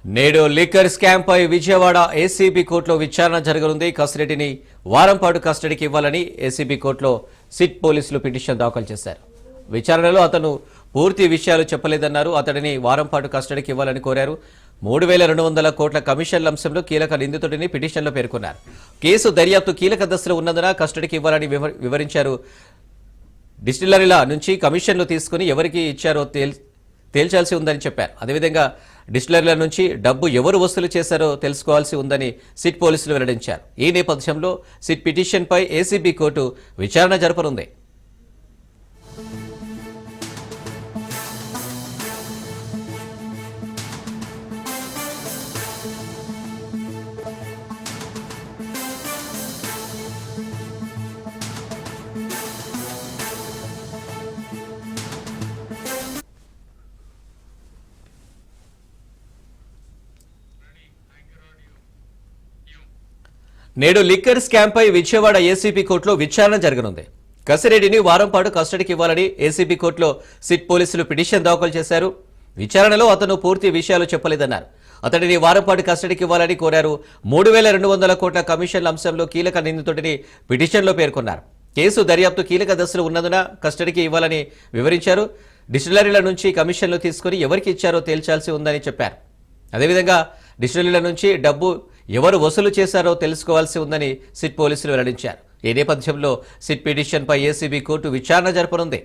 నేడు liquor scam పై Vijayawada ACB కోర్టులో విచారణ జరగనుంది. కసిరెడ్డిని వారం పాటు కస్టడీకి ఇవ్వాలని ఏసీబీ కోర్టులో సిట్ పోలీసులు పిటిషన్ దాఖలు చేశారు. విచారణలో అతను పూర్తి విషయాలు చెప్పలేదన్నారు. అతడిని వారం పాటు కస్టడీకి ఇవ్వాలని కోరారు. 3,200 కోట్ల కమిషన్ల అంశంలో కీలక నిందితుడిని పిటిషన్లో పేర్కొన్నారు. కేసు దర్యాప్తు కీలక దశలో ఉన్నందున కస్టడీకి ఇవ్వాలని వివరించారు. డిస్టిలరీల నుంచి కమిషన్లు తీసుకుని ఎవరికి ఇచ్చారో తేల్చాల్సి ఉందని చెప్పారు. అదేవిధంగా డిస్టిలరీల నుంచి డబ్బు ఎవరు వసూలు చేశారో తెలుసుకోవాల్సి ఉందని సిట్ పోలీసులు వెల్లడించారు. ఈ నేపథ్యంలో సిట్ పిటిషన్పై ఏసీబీ కోర్టు విచారణ జరపనుంది. నేడు లిక్కర్ స్కామ్ పై విజయవాడ ఏసీబీ కోర్టులో విచారణ జరగనుంది. కసిరెడ్డిని వారం పాటు కస్టడీకి ఇవ్వాలని ఏసీబీ కోర్టులో సిట్ పోలీసులు పిటిషన్ దాఖలు చేశారు. విచారణలో అతను పూర్తి విషయాలు చెప్పలేదన్నారు. అతడిని వారం పాటు కస్టడీకి ఇవ్వాలని కోరారు. 3,200 కోట్ల కమిషన్ల అంశంలో కీలక నిందితుడిని పిటిషన్లో పేర్కొన్నారు. కేసు దర్యాప్తు కీలక దశలో ఉన్నందున కస్టడీకి ఇవ్వాలని వివరించారు. డిస్టిలరీల నుంచి కమిషన్లు తీసుకుని ఎవరికి ఇచ్చారో తేల్చాల్సి ఉందని చెప్పారు. అదేవిధంగా డిస్టిలరీల నుంచి డబ్బు ఎవరు వసూలు చేశారో తెలుసుకోవాల్సి ఉందని సిట్ పోలీసులు వెల్లడించారు. ఈ నేపథ్యంలో సిట్ పిటిషన్పై ఏసీబీ కోర్టు విచారణ జరపనుంది.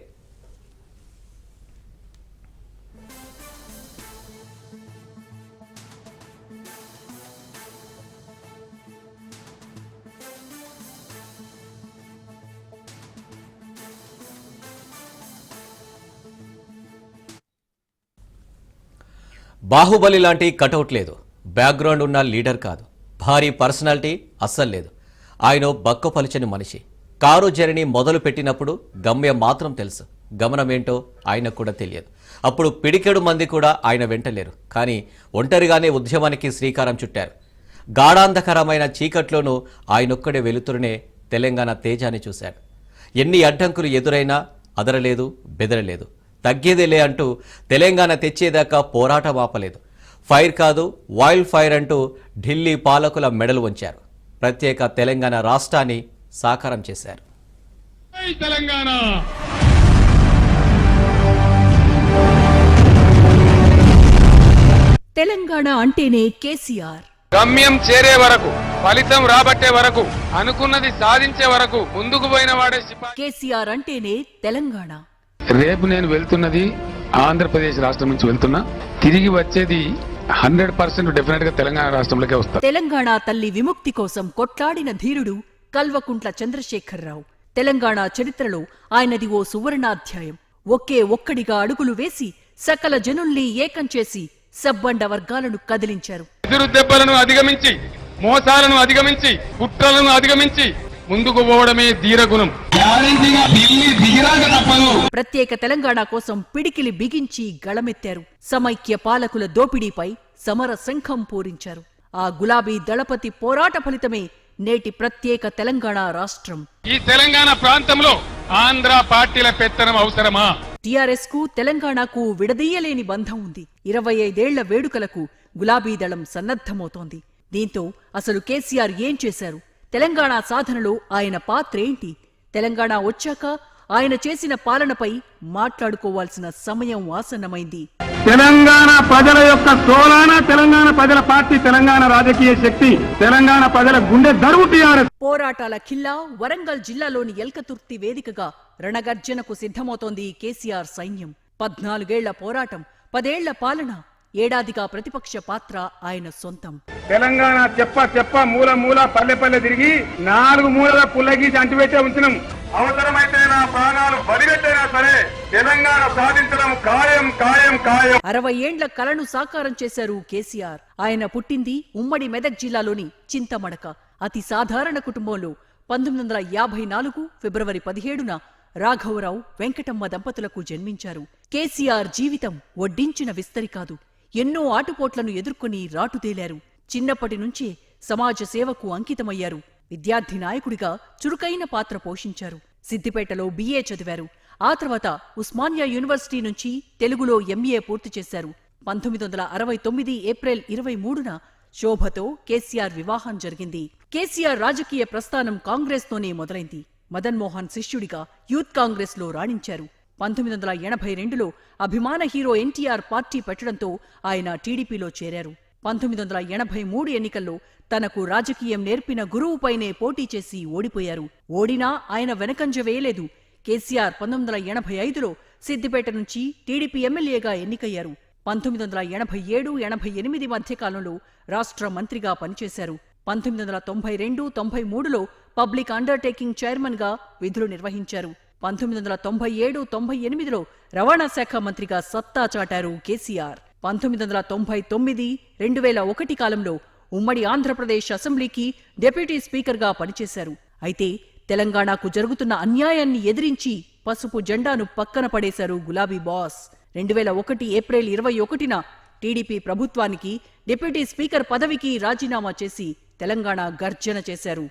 బాహుబలి లాంటి కటౌట్ లేదు, బ్యాక్గ్రౌండ్ ఉన్న లీడర్ కాదు, భారీ పర్సనాలిటీ అస్సలు లేదు. ఆయన బక్కపలిచని మనిషి. కారు జర్నీ మొదలు పెట్టినప్పుడు గమ్యం మాత్రం తెలుసు, గమనమేంటో ఆయనకు కూడా తెలియదు. అప్పుడు పిడికెడు మంది కూడా ఆయన వెంటలేరు. కానీ ఒంటరిగానే ఉద్యమానికి శ్రీకారం చుట్టారు. గాఢాంధకరమైన చీకట్లోనూ ఆయనొక్కడే వెలుతురునే తెలంగాణ తేజాన్ని చూశాడు. ఎన్ని అడ్డంకులు ఎదురైనా అదరలేదు, బెదరలేదు. తగ్గేదేలే అంటూ తెలంగాణ తెచ్చేదాకా పోరాటం ఆపలేదు. ఫైర్ కాదు వైల్డ్ ఫైర్ అంటూ ఢిల్లీ పాలకుల మెడలు వంచారు. ప్రత్యేక తెలంగాణ రాష్ట్రాన్ని సాకారం చేశారు. తెలంగాణ అంటేనే కేసీఆర్. గమ్యం చేరే వరకు, ఫలితం రాబట్టే వరకు, అనుకున్నది సాధించే వరకు ముందుకు పోయిన వాడే కేసీఆర్ అంటేనే తెలంగాణ. రేపు నేను వెళ్తున్నది ఆంధ్రప్రదేశ్ రాష్ట్రం నుంచి వెళ్తున్నా. తిరిగి వచ్చేది 100% డెఫినెట్ గా తెలంగాణ రాష్ట్రంలోకే వస్తారు. తెలంగాణ తల్లి విముక్తి కోసం కొట్లాడిన ధీరుడు కల్వకుంట్ల చంద్రశేఖరరావు. తెలంగాణ చరిత్రలో ఆయనది ఓ సువర్ణాధ్యాయం. ఒక్కడిగా అడుగులు వేసి సకల జనుల్ని ఏకం చేసి సబ్బండ వర్గాలను కదిలించారు. ఎదురు దెబ్బలను అధిగమించి, మోసాలను అధిగమించి, కుట్రలను అధిగమించి ముందుకు పోవడమే ధీరగుణం. ప్రత్యేక తెలంగాణ కోసం పిడికిలి బిగించి గళమెత్తారు. సమైక్య పాలకుల దోపిడీపై సమర శంఖం పూరించారు. ఆ గులాబీ దళపతి పోరాట ఫలితమే నేటి ప్రత్యేక తెలంగాణ రాష్ట్రం. ఈ తెలంగాణ ప్రాంతంలో ఆంధ్ర పార్టీల పెత్తనం అవసరమా? టీఆర్ఎస్ కు తెలంగాణకు విడదీయలేని బంధం ఉంది. 25 ఏళ్ల వేడుకలకు గులాబీ దళం సన్నద్ధమవుతోంది. దీంతో అసలు కేసీఆర్ ఏం చేశారు? తెలంగాణ సాధనలో ఆయన పాత్రేంటి? తెలంగాణ వచ్చాక ఆయన చేసిన పాలనపై మాట్లాడుకోవాల్సిన సమయం ఆసన్నమైంది. తెలంగాణ ప్రజల యొక్క సోలాన, తెలంగాణ ప్రజల పార్టీ, తెలంగాణ రాజకీయ శక్తి, తెలంగాణ ప్రజల గుండె దరువు టీఆర్ఎస్. పోరాటాల ఖిల్లా వరంగల్ జిల్లాలోని ఎల్కతుర్తి వేదికగా రణగర్జనకు సిద్ధమవుతోంది కేసీఆర్ సైన్యం. 14 ఏళ్ల పోరాటం, 10 ఏళ్ల పాలన, ఏడాదిగా ప్రతిపక్ష పాత్ర ఆయన సొంతం. తెలంగాణ చెప్ప మూల పల్లె తిరిగి 4 మూలల పుల్లగీసి అంటిపెట్టే ఉంచినాం. అవసరమైతే నా ప్రాణాలు బలిపెట్టైనా సరే తెలంగాణ సాధించడం ఖాయం. 60 ఏండ్ల కలను సాకారం చేశారు కేసీఆర్. ఆయన పుట్టింది ఉమ్మడి మెదక్ జిల్లాలోని చింతమడక. అతి సాధారణ కుటుంబంలో 1954 ఫిబ్రవరి 17న రాఘవరావు, వెంకటమ్మ దంపతులకు జన్మించారు. కేసీఆర్ జీవితం వడ్డించిన విస్తరి కాదు. ఎన్నో ఆటుపోట్లను ఎదుర్కొని రాటుదేలారు. చిన్నప్పటి నుంచే సమాజ సేవకు అంకితమయ్యారు. విద్యార్థి నాయకుడిగా చురుకైన పాత్ర పోషించారు. సిద్దిపేటలో BA చదివారు. ఆ తర్వాత ఉస్మానియా యూనివర్సిటీ నుంచి తెలుగులో MA పూర్తి చేశారు. 1969 ఏప్రిల్ 23న శోభతో కేసీఆర్ వివాహం జరిగింది. కేసీఆర్ రాజకీయ ప్రస్థానం కాంగ్రెస్తోనే మొదలైంది. మదన్ మోహన్ శిష్యుడిగా యూత్ కాంగ్రెస్లో రాణించారు. 1982లో అభిమాన హీరో ఎన్టీఆర్ పార్టీ పెట్టడంతో ఆయన టీడీపీలో చేరారు. 1983 ఎన్నికల్లో తనకు రాజకీయం నేర్పిన గురువుపైనే పోటీ చేసి ఓడిపోయారు. ఓడినా ఆయన వెనకంజ వేయలేదు. కేసీఆర్ 1985లో సిద్దిపేట నుంచి టీడీపీ ఎమ్మెల్యేగా ఎన్నికయ్యారు. 1987-88 మధ్యకాలంలో రాష్ట్ర మంత్రిగా పనిచేశారు. 1992-93లో పబ్లిక్ అండర్టేకింగ్ చైర్మన్ గా విధులు నిర్వహించారు. 1997-98లో రవాణా శాఖ మంత్రిగా సత్తా చాటారు కేసీఆర్. 1999-2001 కాలంలో ఉమ్మడి ఆంధ్రప్రదేశ్ అసెంబ్లీకి డిప్యూటీ స్పీకర్గా పనిచేశారు. అయితే తెలంగాణకు జరుగుతున్న అన్యాయాన్ని ఎదిరించి పసుపు జెండాను పక్కన పడేశారు గులాబీ బాస్. 2001 ఏప్రిల్ 21న టీడీపీ ప్రభుత్వానికి డిప్యూటీ స్పీకర్ పదవికి రాజీనామా చేసి తెలంగాణ గర్జన చేశారు.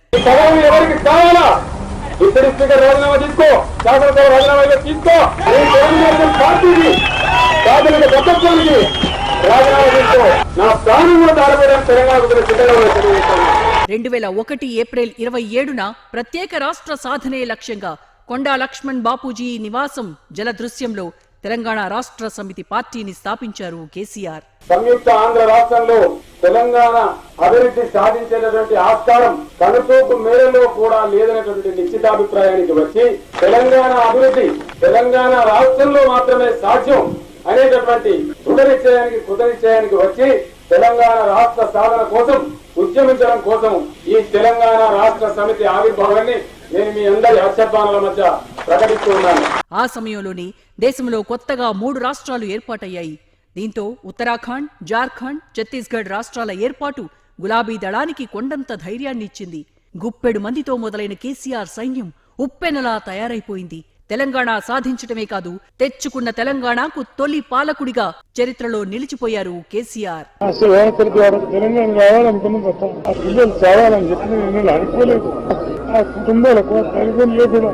నా ప్రాణంలో దారిపోయడం తెలంగాణకు సిద్ధంగా 2001 ఏప్రిల్ 27న ప్రత్యేక రాష్ట్ర సాధనే లక్ష్యంగా కొండా లక్ష్మణ్ బాపూజీ నివాసం జలదృశ్యంలో తెలంగాణ రాష్ట్ర సమితి పార్టీని స్థాపించారు కేసీఆర్. సంయుక్త ఆంధ్ర రాష్ట్రంలో తెలంగాణ అభివృద్ధి సాధించేటటువంటి ఆస్కారం కనుచూపు మేరలో కూడా లేదనేటువంటి నిశ్చితాభిప్రాయానికి వచ్చి తెలంగాణ అభివృద్ధి తెలంగాణ రాష్ట్రంలో మాత్రమే సాధ్యం అనేటటువంటి కృతనిశ్చయానికి వచ్చి తెలంగాణ రాష్ట్ర సాధన కోసం ఉద్యమించడం కోసం ఈ తెలంగాణ రాష్ట్ర సమితి ఆవిర్భావాన్ని నేను మీ అందరి హర్షధ్వానాల మధ్య ప్రకటిస్తూ ఉన్నాను. ఆ సమయంలోనే దేశంలో కొత్తగా 3 రాష్ట్రాలు ఏర్పాటయ్యాయి. దీంతో ఉత్తరాఖండ్, జార్ఖండ్, ఛత్తీస్గఢ్ రాష్ట్రాల ఏర్పాటు గులాబీ దళానికి కొండంత ధైర్యాన్ని ఇచ్చింది. గుప్పెడు మందితో మొదలైన కేసీఆర్ సైన్యం ఉప్పెనలా తయారైపోయింది. తెలంగాణ సాధించటమే కాదు, తెచ్చుకున్న తెలంగాణకు తొలి పాలకుడిగా చరిత్రలో నిలిచిపోయారు కేసీఆర్. తెలంగాణ రావాలనుకున్న ఆ పిల్లలు చావాలని చెప్పి నేను అనుకోలేదు. ఆ కుటుంబాలకు కూడా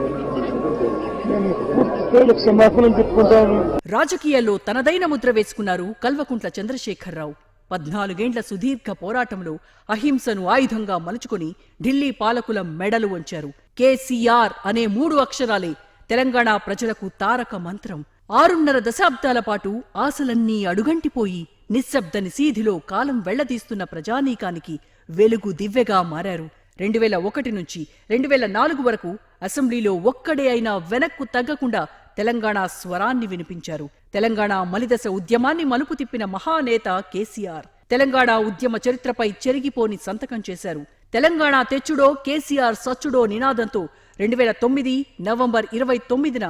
క్షమాపణలు చెప్పుకుంటాను. రాజకీయాల్లో తనదైన ముద్ర వేసుకున్నారు కల్వకుంట్ల చంద్రశేఖరరావు. 14 ఏండ్ల సుదీర్ఘ పోరాటంలో అహింసను ఆయుధంగా మలుచుకుని ఢిల్లీ పాలకుల మెడలు వంచారు. కేసీఆర్ అనే 3 అక్షరాలే తెలంగాణ ప్రజలకు తారక మంత్రం. 6.5 దశాబ్దాల పాటు ఆశలన్నీ అడుగంటిపోయి నిశ్శబ్ద నిశీధిలో కాలం వెళ్లదీస్తున్న ప్రజానీకానికి వెలుగు దివ్వెగా మారారు. 2001 నుంచి 2004 వరకు అసెంబ్లీలో ఒక్కడే అయినా వెనక్కు తగ్గకుండా తెలంగాణ స్వరాన్ని వినిపించారు. తెలంగాణ మలిదశ ఉద్యమాన్ని మలుపు తిప్పిన మహానేత కేసీఆర్. తెలంగాణ ఉద్యమ చరిత్రపై చెరిగిపోని సంతకం చేశారు. తెలంగాణ తెచ్చుడో కేసీఆర్ సచ్చుడో నినాదంతో 2009 నవంబర్ 29న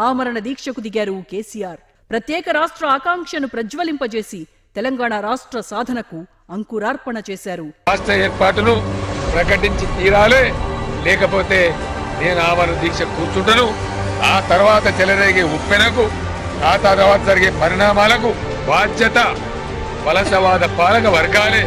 ఆమరణ దీక్షకు దిగారు కేసీఆర్. ప్రత్యేక రాష్ట్ర ఆకాంక్షను ప్రజ్వలింపజేసి తెలంగాణ రాష్ట్ర సాధనకు అంకురార్పణ చేశారు. రాష్ట్ర ఏర్పాటును ప్రకటించి తీరాలే, లేకపోతే నేను ఆమరణ దీక్ష కూర్చుంటను. ఆ తర్వాత చెలరేగే ఉప్పెనకు, ఆ తర్వాత జరిగే పరిణామాలకు బాధ్యత వలసవాద పాలక వర్గాలే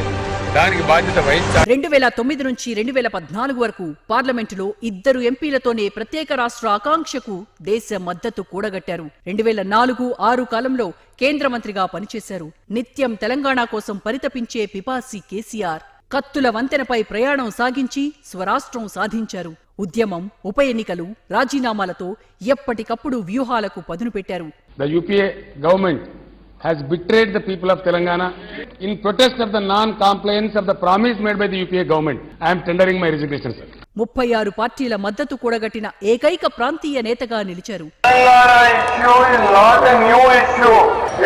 దానికి బాధ్యత వహించారు. 2009 నుంచి 2014 వరకు పార్లమెంటులో 2 ఎంపీలతోనే ప్రత్యేక రాష్ట్ర ఆకాంక్షకు దేశ మద్దతు కూడగట్టారు. 2004-06 కాలంలో కేంద్ర మంత్రిగా పనిచేశారు. నిత్యం తెలంగాణ కోసం పరితపించే పిపాసి కేసీఆర్ కత్తుల వంతెనపై ప్రయాణం సాగించి స్వరాష్ట్రం సాధించారు. ఉద్యమం, ఉప ఎన్నికలు, రాజీనామాలతో ఎప్పటికప్పుడు వ్యూహాలకు పదును పెట్టారు. The UPA government has betrayed the people of Telangana in protest of the non-compliance of the promise made by the UPA government. I am tendering my resignation, sir. 36 పార్టీల మద్దతు కూడగట్టిన ఏకైక ప్రాంతీయ నేతగా నిలిచారు. Telangana issue is not a new issue.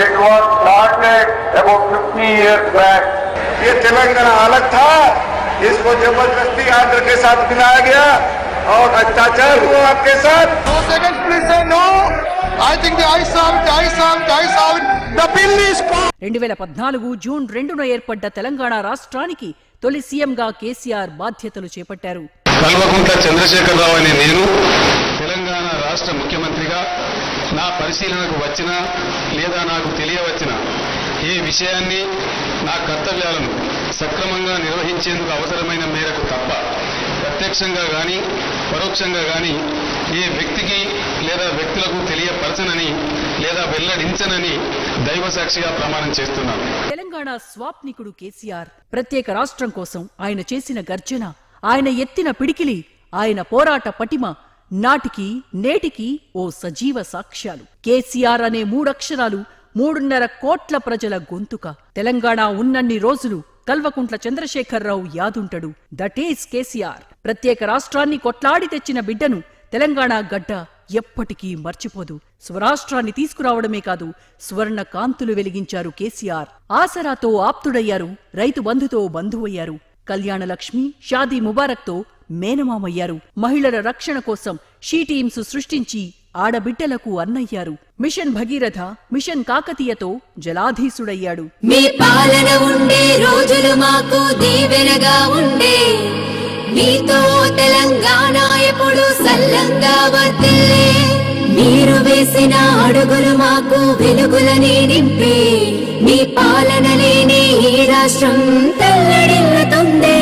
It was started about 50 years back. ये तेलंगाना अलग था, इसको जबरदस्ती आंध्र के साथ मिलाया गया और अत्याचार हुआ आपके साथ. 2 seconds please say no. I think the I saw it. The bill is passed. 2014 June 2న ఏర్పడ్డ తెలంగాణ రాష్ట్రానికి తొలి సీఎంగా కేసీఆర్ బాధ్యతలు చేపట్టారు. కల్వకుంట్ల చంద్రశేఖరరావు అనే నేను తెలంగాణ రాష్ట్ర ముఖ్యమంత్రిగా నా పరిశీలనకు వచ్చిన లేదా నాకు తెలియవచ్చిన ఏ విషయాన్ని నా కర్తవ్యాలను సక్రమంగా నిర్వహించేందుకు అవసరమైన మేరకు తప్ప ప్రత్యక్షంగా గాని పరోక్షంగా గాని ఏ వ్యక్తికి లేదా వ్యక్తులకు తెలియపరచనని లేదా వెల్లడించనని దైవ సాక్షిగా ప్రమాణం చేస్తున్నాను. తెలంగాణ స్వాప్నికుడు కేసీఆర్ ప్రత్యేక రాష్ట్రం కోసం ఆయన చేసిన గర్జన, ఆయన ఎత్తిన పిడికిలి, ఆయన పోరాట పటిమ నాటికి నేటికి ఓ సజీవ సాక్ష్యాలు. కేసీఆర్ అనే 3 అక్షరాలు 3.5 కోట్ల ప్రజల గొంతుక. తెలంగాణ ఉన్నన్ని రోజులు కల్వకుంట్ల చంద్రశేఖరరావు యాదుంటడు. That is KCR. ప్రత్యేక రాష్ట్రాన్ని కొట్లాడి తెచ్చిన బిడ్డను తెలంగాణ గడ్డ ఎప్పటికీ మర్చిపోదు. స్వరాష్ట్రాన్ని తీసుకురావడమే కాదు, స్వర్ణ కాంతులు వెలిగించారు కేసీఆర్. ఆసరాతో ఆప్తుడయ్యారు, రైతు బంధుతో బంధువయ్యారు, కళ్యాణ లక్ష్మి, షాదీ ముబారక్తో మేనమామయ్యారు. మహిళల రక్షణ కోసం షీ టీమ్స్ సృష్టించి ఆడబిడ్డలకు అన్నయ్యారు. మిషన్ భగీరథ, మిషన్ కాకతీయతో జలాధీసుడయ్యాడు. మీ పాలన ఉండే రోజులు మాకు దీవెనగా ఉండే, మీతో తెలంగాణ ఎప్పుడు సల్లంగా వర్తిల్లే. మీరు వేసిన అడుగులు మాకు వెలుగులని నింపే, మీ పాలన లేని ఈ రాష్ట్రం తల్లడిల్లుతుందే.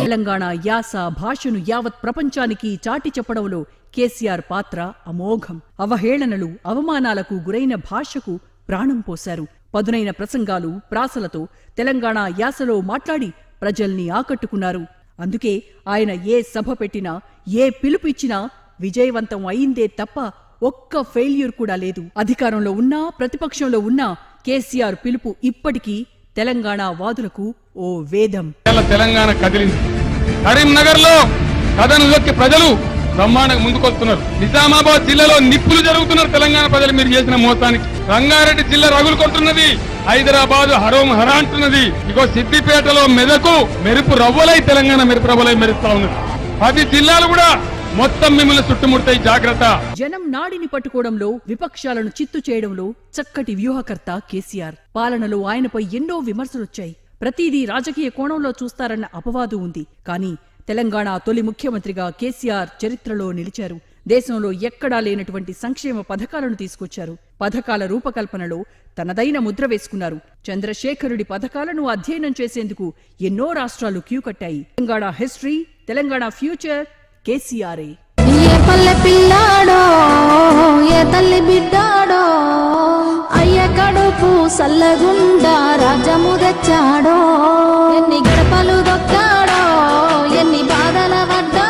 తెలంగాణ యాస భాషను యావత్ ప్రపంచానికి చాటి చెప్పడంలో కేసీఆర్ పాత్ర అమోఘం. అవహేళనలు, అవమానాలకు గురైన భాషకు ప్రాణం పోశారు. పదునైన ప్రసంగాలు, ప్రాసలతో తెలంగాణ యాసలో మాట్లాడి ప్రజల్ని ఆకట్టుకున్నారు. అందుకే ఆయన ఏ సభ పెట్టినా, ఏ పిలుపిచ్చినా విజయవంతం అయిందే తప్ప ఒక్క ఫెయిల్యూర్ కూడా లేదు. అధికారంలో ఉన్నా, ప్రతిపక్షంలో ఉన్నా కేసీఆర్ పిలుపు ఇప్పటికీ తెలంగాణ వాదులకు ఓ వేదం. తెలంగాణ కదిలింది. కరీంనగర్ లో కథనంలోకి ప్రజలు బ్రహ్మాండంగా ముందుకొస్తున్నారు. నిజామాబాద్ జిల్లాలో నిప్పులు జరుగుతున్నారు తెలంగాణ ప్రజలు మీరు చేసిన మోసానికి. రంగారెడ్డి జిల్లా రగులు కొడుతున్నది, హైదరాబాద్ హరోం హరా అంటున్నది. ఇగో సిద్దిపేటలో మెదకు మెరుపు రవ్వలై తెలంగాణ మెరుపు రవ్వలై మెరుస్తా ఉన్నది. 10 జిల్లాలు కూడా మొత్తం మిమ్మల్ని చుట్టుముడతాయి, జాగ్రత్త. జనం నాడిని పట్టుకోవడంలో, విపక్షాలను చిత్తు చేయడంలో చక్కటి వ్యూహకర్త కేసీఆర్. పాలనలో ఆయనపై ఎన్నో విమర్శలొచ్చాయి. ప్రతిదీ రాజకీయ కోణంలో చూస్తారన్న అపవాదు ఉంది. కానీ తెలంగాణ తొలి ముఖ్యమంత్రిగా కేసీఆర్ చరిత్రలో నిలిచారు. దేశంలో ఎక్కడా లేనటువంటి సంక్షేమ పథకాలను తీసుకొచ్చారు. పథకాల రూపకల్పనలో తనదైన ముద్ర వేసుకున్నారు. చంద్రశేఖరుడి పథకాలను అధ్యయనం చేసేందుకు ఎన్నో రాష్ట్రాలు క్యూ కట్టాయి. తెలంగాణ హిస్టరీ, తెలంగాణ ఫ్యూచర్ కేసీఆరే. ఏ పల్లె పిల్లాడో, ఏ తల్లి బిడ్డాడో, అయ్య కడుపు సల్లగుండా రాజము తెచ్చాడో. ఎన్ని గడపలు దొక్కాడో, ఎన్ని బాధల పడ్డాడో.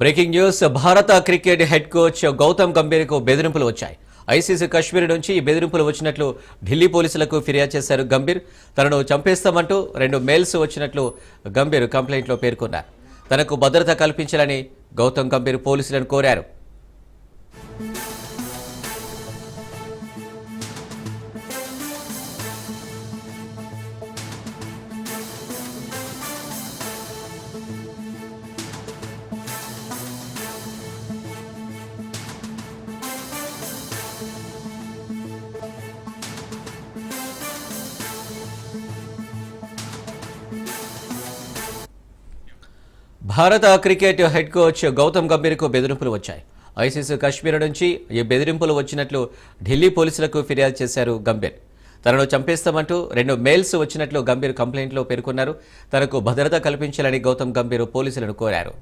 Breaking news. భారత క్రికెట్ హెడ్ కోచ్ గౌతమ్ గంభీర్కు బెదిరింపులు వచ్చాయి. ఐసీసీ కశ్మీర్ నుంచి ఈ బెదిరింపులు వచ్చినట్లు ఢిల్లీ పోలీసులకు ఫిర్యాదు చేశారు గంభీర్. తనను చంపేస్తామంటూ 2 మెయిల్స్ వచ్చినట్లు గంభీర్ కంప్లైంట్లో పేర్కొన్నారు. తనకు భద్రత కల్పించాలని గౌతమ్ గంభీర్ పోలీసులను కోరారు. భారత క్రికెట్ హెడ్ కోచ్ గౌతమ్ గంభీర్కు బెదిరింపులు వచ్చాయి. ఐసీసీ కశ్మీర్ నుంచి ఈ బెదిరింపులు వచ్చినట్లు ఢిల్లీ పోలీసులకు ఫిర్యాదు చేశారు గంభీర్. తనను చంపేస్తామంటూ 2 మెయిల్స్ వచ్చినట్లు గంభీర్ కంప్లైంట్లో పేర్కొన్నారు. తనకు భద్రత కల్పించాలని గౌతమ్ గంభీర్ పోలీసులను కోరారు.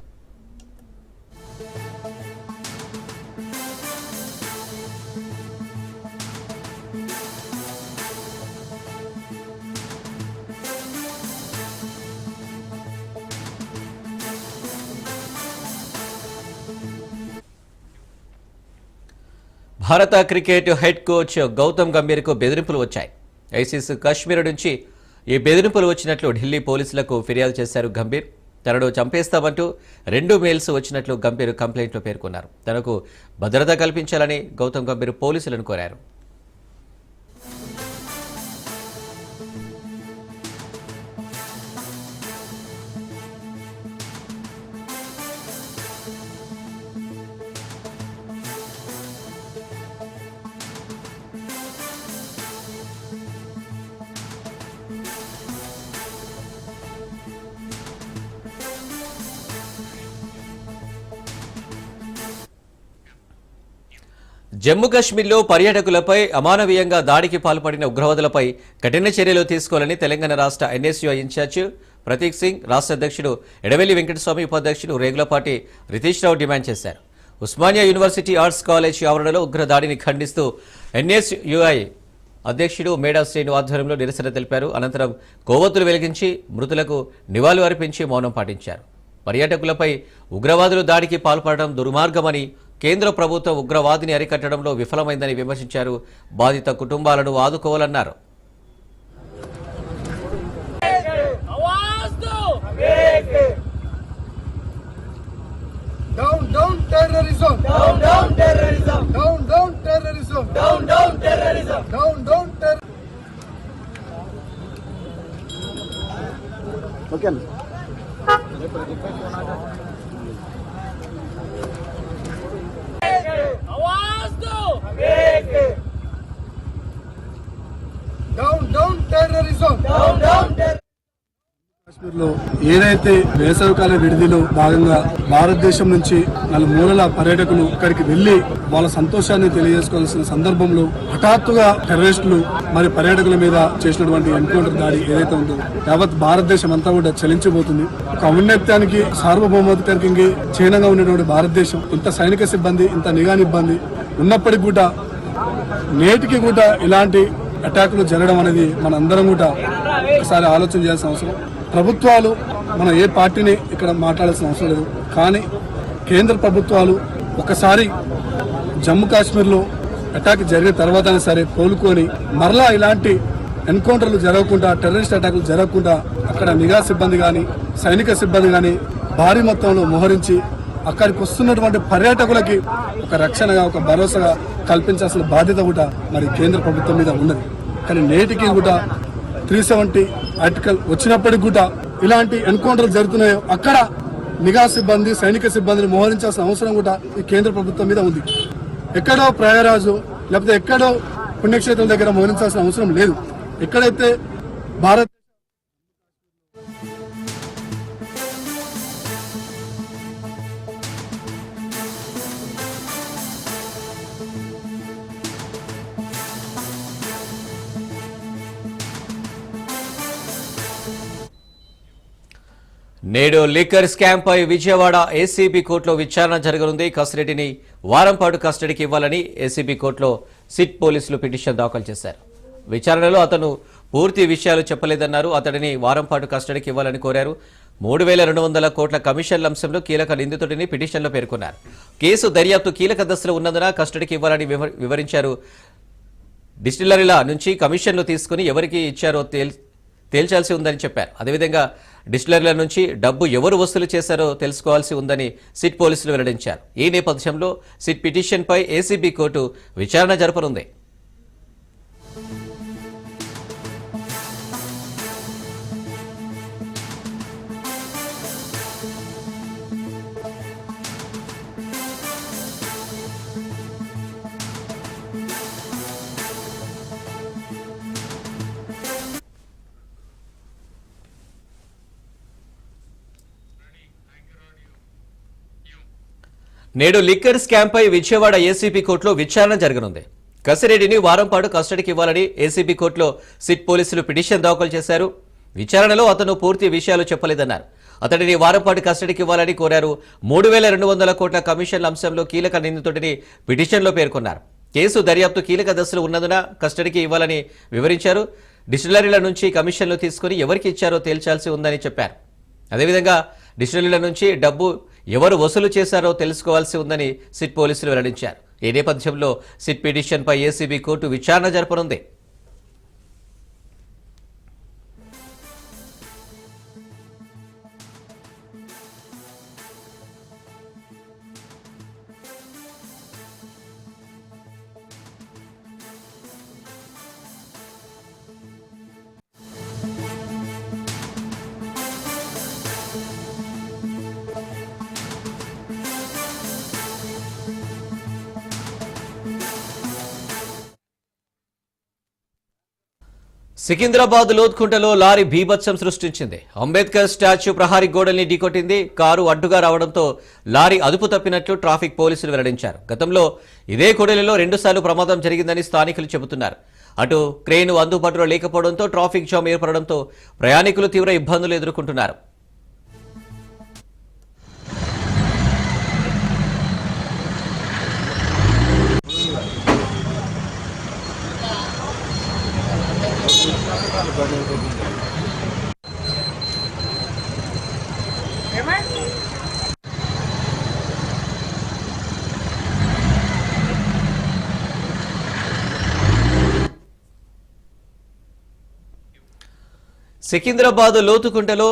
భారత క్రికెట్ హెడ్ కోచ్ గౌతమ్ గంభీర్కు బెదిరింపులు వచ్చాయి. ఐసీసీ కశ్మీర్ నుంచి ఈ బెదిరింపులు వచ్చినట్లు ఢిల్లీ పోలీసులకు ఫిర్యాదు చేశారు గంభీర్. తనను చంపేస్తామంటూ 2 మెయిల్స్ వచ్చినట్లు గంభీర్ కంప్లైంట్లో పేర్కొన్నారు. తనకు భద్రత కల్పించాలని గౌతమ్ గంభీర్ పోలీసులను కోరారు. జమ్మూ కశ్మీర్లో పర్యాటకులపై అమానవీయంగా దాడికి పాల్పడిన ఉగ్రవాదులపై కఠిన చర్యలు తీసుకోవాలని తెలంగాణ రాష్ట్ర ఎన్ఎస్యూ ఇన్ఛార్జ్ ప్రతీక్ సింగ్, రాష్ట్ర అధ్యక్షుడు ఎడవెల్లి వెంకటస్వామి, ఉపాధ్యక్షుడు రేగులపాటి రితీష్ రావు డిమాండ్ చేశారు. ఉస్మానియా యూనివర్సిటీ ఆర్ట్స్ కాలేజ్ ఆవరణలో ఉగ్ర దాడిని ఖండిస్తూ ఎన్ఎస్యూఐ అధ్యక్షుడు మేడా శ్రేణు ఆధ్వర్యంలో నిరసన తెలిపారు. అనంతరం కొవ్వొత్తులు వెలిగించి మృతులకు నివాళులు అర్పించి మౌనం పాటించారు. పర్యాటకులపై ఉగ్రవాదులు దాడికి పాల్పడడం దుర్మార్గమని, కేంద్ర ప్రభుత్వం ఉగ్రవాదిని అరికట్టడంలో విఫలమైందని విమర్శించారు. బాధిత కుటుంబాలను ఆదుకోవాలన్నారు. Down, down terrorism. Down, down terrorism. Down, down terrorism. Down, down terrorism. Down, down terrorism. Okay. आवाज दो. Down, down terrorism. Down, down terrorism. కాశ్మీర్లో ఏదైతే వేసవికాల విడిదిలో భాగంగా భారతదేశం నుంచి నలుమూలల పర్యాటకులు ఇక్కడికి వెళ్లి వాళ్ళ సంతోషాన్ని తెలియజేసుకోవాల్సిన సందర్భంలో హఠాత్తుగా టెర్రరిస్టులు మరి పర్యాటకుల మీద చేసినటువంటి ఎన్కౌంటర్ దాడి ఏదైతే ఉందో యావత్ భారతదేశం అంతా కూడా చలించబోతుంది. ఒక ఔన్నత్యానికి సార్వభౌమాధికారికి చిహ్నంగా ఉన్నటువంటి భారతదేశం ఇంత సైనిక సిబ్బంది, ఇంత నిఘా ఇబ్బంది ఉన్నప్పటికీ కూడా నేటికి కూడా ఇలాంటి అటాకులు జరగడం అనేది మనందరం కూడా ఒకసారి ఆలోచన చేయాల్సిన అవసరం. ప్రభుత్వాలు మన ఏ పార్టీని ఇక్కడ మాట్లాడాల్సిన అవసరం లేదు, కానీ కేంద్ర ప్రభుత్వాలు ఒకసారి జమ్మూ కాశ్మీర్లో అటాక్ జరిగిన తర్వాతనే సరే కోలుకొని మరలా ఇలాంటి ఎన్కౌంటర్లు జరగకుండా, టెర్రరిస్ట్ అటాకులు జరగకుండా అక్కడ నిఘా సిబ్బంది కానీ సైనిక సిబ్బంది కానీ భారీ మొత్తంలో మోహరించి అక్కడికి వస్తున్నటువంటి పర్యాటకులకి ఒక రక్షణగా, ఒక భరోసాగా కల్పించాల్సిన బాధ్యత కూడా మరి కేంద్ర ప్రభుత్వం మీద ఉన్నది. కానీ నేటికి కూడా 370 ఆర్టికల్ వచ్చినప్పటికి కూడా ఇలాంటి ఎన్కౌంటర్లు జరుగుతున్నాయో అక్కడ నిఘా సిబ్బంది, సైనిక సిబ్బందిని మోహరించాల్సిన అవసరం కూడా ఈ కేంద్ర ప్రభుత్వం మీద ఉంది. ఎక్కడో ప్రయాగరాజు లేకపోతే ఎక్కడో పుణ్యక్షేత్రం దగ్గర మోహరించాల్సిన అవసరం లేదు. ఎక్కడైతే భారత్ నేడు లిక్కర్ స్కామ్ పై విజయవాడ ఏసీబీ కోర్టులో విచారణ జరగనుంది. కసిరెడ్డిని వారం పాటు కస్టడీకి ఇవ్వాలని ఏసీబీ కోర్టులో సిట్ పోలీసులు పిటిషన్ దాఖలు చేశారు. విచారణలో అతను పూర్తి విషయాలు చెప్పలేదన్నారు. అతడిని వారం పాటు కస్టడీకి ఇవ్వాలని కోరారు. 3,200 కోట్ల కమిషన్ల అంశంలో కీలక నిందితుడిని పిటిషన్లో పేర్కొన్నారు. కేసు దర్యాప్తు కీలక దశలో ఉన్నందున కస్టడీకి ఇవ్వాలని వివరించారు. డిస్టిలరీల నుంచి కమిషన్లు తీసుకుని ఎవరికి ఇచ్చారో తేల్చాల్సి ఉందని చెప్పారు. అదేవిధంగా డిస్టిలరీల నుంచి డబ్బు ఎవరు వసూలు చేశారో తెలుసుకోవాల్సి ఉందని సిట్ పోలీసులు వెల్లడించారు. ఈ నేపథ్యంలో సిట్ పిటిషన్పై ఏసీబీ కోర్టు విచారణ జరపనుంది. నేడు లిక్కర్ స్కామ్ పై విజయవాడ ఏసీబీ కోర్టులో విచారణ జరగనుంది. కసిరెడ్డిని వారం పాటు కస్టడీకి ఇవ్వాలని ఏసీబీ కోర్టులో సిట్ పోలీసులు పిటిషన్ దాఖలు చేశారు. విచారణలో అతను పూర్తి విషయాలు చెప్పలేదన్నారు. అతడిని వారం పాటు కస్టడీకి ఇవ్వాలని కోరారు. 3,200 కోట్ల కమిషన్ల అంశంలో కీలక నిందితుడిని పిటిషన్లో పేర్కొన్నారు. కేసు దర్యాప్తు కీలక దశలో ఉన్నందున కస్టడీకి ఇవ్వాలని వివరించారు. డిస్టిలరీల నుంచి కమిషన్లు తీసుకుని ఎవరికి ఇచ్చారో తేల్చాల్సి ఉందని చెప్పారు. అదేవిధంగా డిస్టిలరీల నుంచి డబ్బు ఎవరు వసూలు చేశారో తెలుసుకోవాల్సి ఉందని సిట్ పోలీసులు వెల్లడించారు. ఈ నేపథ్యంలో సిట్ పిటిషన్పై ఏసీబీ కోర్టు విచారణ జరపనుంది. సికింద్రాబాద్ లోత్కుంటలో లారీ బీభత్సం సృష్టించింది. అంబేద్కర్ స్టాచ్యూ ప్రహారీ గోడల్ని ఢీకొట్టింది. కారు అడ్డుగా రావడంతో లారీ అదుపు తప్పినట్లు ట్రాఫిక్ పోలీసులు వెల్లడించారు. గతంలో ఇదే కూడలిలో 2 సార్లు ప్రమాదం జరిగిందని స్థానికులు చెబుతున్నారు. అటు క్రేను అందుబాటులో లేకపోవడంతో ట్రాఫిక్ జామ్ ఏర్పడడంతో ప్రయాణికులు తీవ్ర ఇబ్బందులు ఎదుర్కొంటున్నారు. సికింద్రాబాద్ లోతుకుంటలో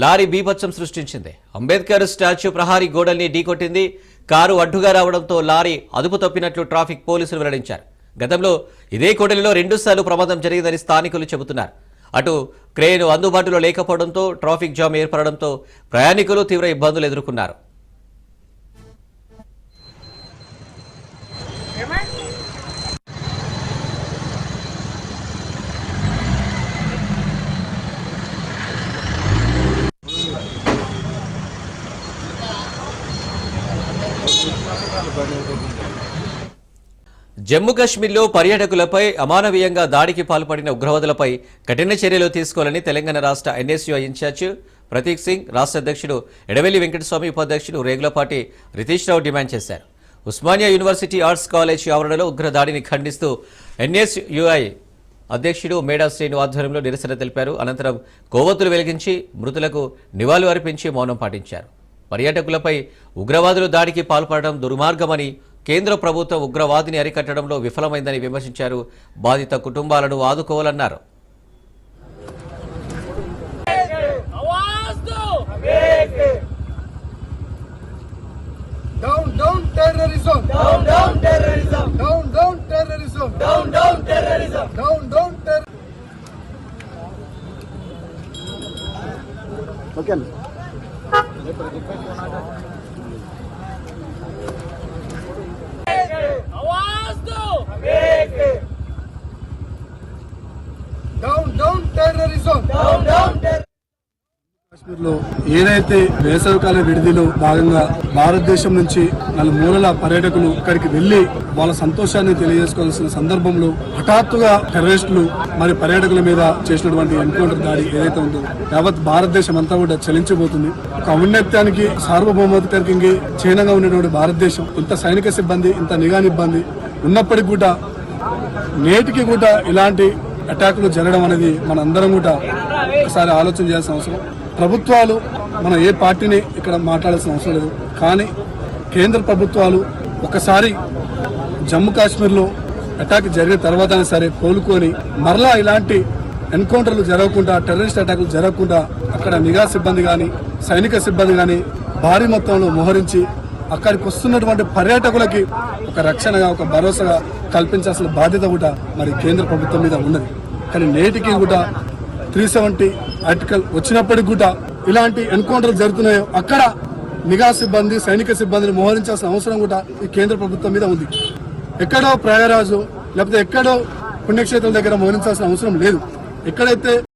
లారీ బీభత్సం సృష్టించింది. అంబేద్కర్ స్టాచ్యూ ప్రహారీ గోడల్ని ఢీకొట్టింది. కారు అడ్డుగా రావడంతో లారీ అదుపు తప్పినట్లు ట్రాఫిక్ పోలీసులు వెల్లడించారు. గతంలో ఇదే కూడలిలో 2 సార్లు ప్రమాదం జరిగిందని స్థానికులు చెబుతున్నారు. అటు క్రేను అందుబాటులో లేకపోవడంతో ట్రాఫిక్ జామ్ ఏర్పడడంతో ప్రయాణికులు తీవ్ర ఇబ్బందులు ఎదుర్కొన్నారు. జమ్మూ కశ్మీర్లో పర్యాటకులపై అమానవీయంగా దాడికి పాల్పడిన ఉగ్రవాదులపై కఠిన చర్యలు తీసుకోవాలని తెలంగాణ రాష్ట్ర ఎన్ఎస్యూఐ ఇన్ఛార్జ్ ప్రతీక్ సింగ్, రాష్ట్ర అధ్యక్షుడు ఎడవెల్లి వెంకటస్వామి, ఉపాధ్యక్షుడు రేగులపాటి రితీష్ రావు డిమాండ్ చేశారు. ఉస్మానియా యూనివర్సిటీ ఆర్ట్స్ కాలేజ్ ఆవరణలో ఉగ్ర దాడిని ఖండిస్తూ ఎన్ఎస్యూఐ అధ్యక్షుడు మేడా శ్రీను ఆధ్వర్యంలో నిరసన తెలిపారు. అనంతరం కొవ్వొత్తులు వెలిగించి మృతులకు నివాళులు అర్పించి మౌనం పాటించారు. పర్యాటకులపై ఉగ్రవాదులు దాడికి పాల్పడడం దుర్మార్గమని, కేంద్ర ప్రభుత్వం ఉగ్రవాదిని అరికట్టడంలో విఫలమైందని విమర్శించారు. బాధిత కుటుంబాలను ఆదుకోవాలన్నారు. Down, down terrorism. Down, down terrorism. Down, down terrorism. Down, down terrorism. Down, down terrorism. Okay. Down, down terrorism. Down, down terrorism. కాశ్మీర్లో ఏదైతే వేసవికాల విడిదిలో భాగంగా భారతదేశం నుంచి నలుమూలల పర్యాటకులు ఇక్కడికి వెళ్లి వాళ్ళ సంతోషాన్ని తెలియజేసుకోవాల్సిన సందర్భంలో హఠాత్తుగా టెర్రరిస్టులు మరి పర్యాటకుల మీద చేసినటువంటి ఎన్కౌంటర్ దాడి ఏదైతే ఉందో యావత్ భారతదేశం అంతా కూడా చలించబోతుంది. ఒక ఔన్నత్యానికి సార్వభౌమాధికారికి చిహ్నంగా ఉన్నటువంటి భారతదేశం ఇంత సైనిక సిబ్బంది, ఇంత నిఘా సిబ్బంది ఉన్నప్పటికీ కూడా నేటికి కూడా ఇలాంటి అటాకులు జరగడం అనేది మనందరం కూడా ఒకసారి ఆలోచన చేయాల్సిన అవసరం. ప్రభుత్వాలు మనం ఏ పార్టీని ఇక్కడ మాట్లాడాల్సిన అవసరం లేదు, కానీ కేంద్ర ప్రభుత్వాలు ఒకసారి జమ్మూ కాశ్మీర్లో అటాక్ జరిగిన తర్వాత సరే కోలుకొని మరలా ఇలాంటి ఎన్కౌంటర్లు జరగకుండా, టెర్రరిస్ట్ అటాకులు జరగకుండా అక్కడ నిఘా సిబ్బంది కానీ సైనిక సిబ్బంది కానీ భారీ మొత్తంలో మోహరించి అక్కడికి వస్తున్నటువంటి పర్యాటకులకి ఒక రక్షణగా, ఒక భరోసాగా కల్పించాల్సిన బాధ్యత కూడా మరి కేంద్ర ప్రభుత్వం మీద ఉన్నది. కానీ నేటికి కూడా 370 ఆర్టికల్ వచ్చినప్పటికి కూడా ఇలాంటి ఎన్కౌంటర్లు జరుగుతున్నాయో అక్కడ నిఘా సిబ్బంది, సైనిక సిబ్బందిని మోహరించాల్సిన అవసరం కూడా ఈ కేంద్ర ప్రభుత్వం మీద ఉంది. ఎక్కడో ప్రయాగరాజు లేకపోతే ఎక్కడో పుణ్యక్షేత్రం దగ్గర మోహరించాల్సిన అవసరం లేదు. ఎక్కడైతే